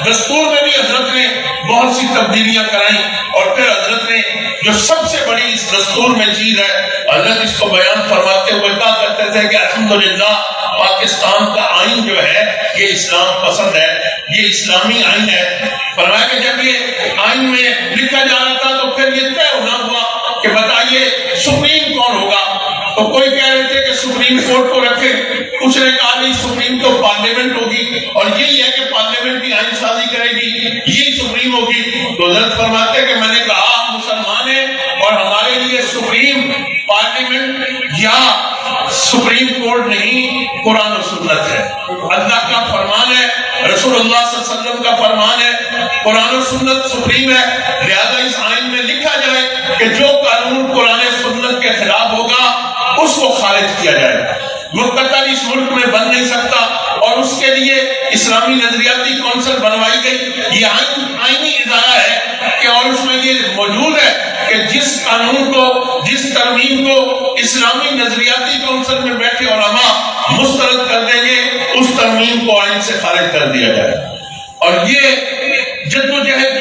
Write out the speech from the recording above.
دستور میں بھی حضرت نے بہت سی تبدیلیاں کرائیں، اور پھر حضرت نے جو سب سے بڑی اس دستور میں چیز ہے، حضرت اس کو بیان فرماتے ہوئے کہا کرتے تھے کہ الحمدللہ پاکستان کا آئین جو ہے یہ اسلام پسند ہے، یہ اسلامی آئین ہے۔ فرمایا کہ جب یہ آئین میں لکھا جا رہا تھا تو پھر یہ طے ہونا ہوا کہ بتائیے سپریم کون ہوگا، تو کوئی کہہ رہے تھے کہ سپریم کورٹ کو رکھے، کچھ نے کہا نہیں سپریم تو پارلیمنٹ ہوگی، اور یہی ہے کہ پارلیمنٹ کی آئین سازی کرے گی، یہی سپریم ہوگی۔ تو حضرت فرماتے کہ میں نے کہا آپ مسلمان ہیں اور ہمارے لیے سپریم پارلیمنٹ یا سپریم کورٹ نہیں، قرآن و سنت ہے، اللہ کا فرمان ہے، رسول اللہ صلی اللہ علیہ وسلم کا فرمان ہے، قرآن و سنت سپریم ہے۔ لہذا اس آئین میں لکھا جائے کہ جو قانون قرآن و سنت کے خلاف ہوگا اس کو خارج کیا جائے، مقتل اس ملک میں بن نہیں سکتا، اور اس کے لیے اسلامی نظریاتی کونسل بنوائی گئی۔ یہ آئینی ادارہ ہے کہ اور اس میں یہ موجود ہے کہ جس قانون کو، جس ترمیم کو اسلامی نظریاتی کونسل میں بیٹھے علماء مسترد کر دیں گے اس ترمیم کو آئین سے خارج کر دیا جائے۔ اور یہ جدوجہد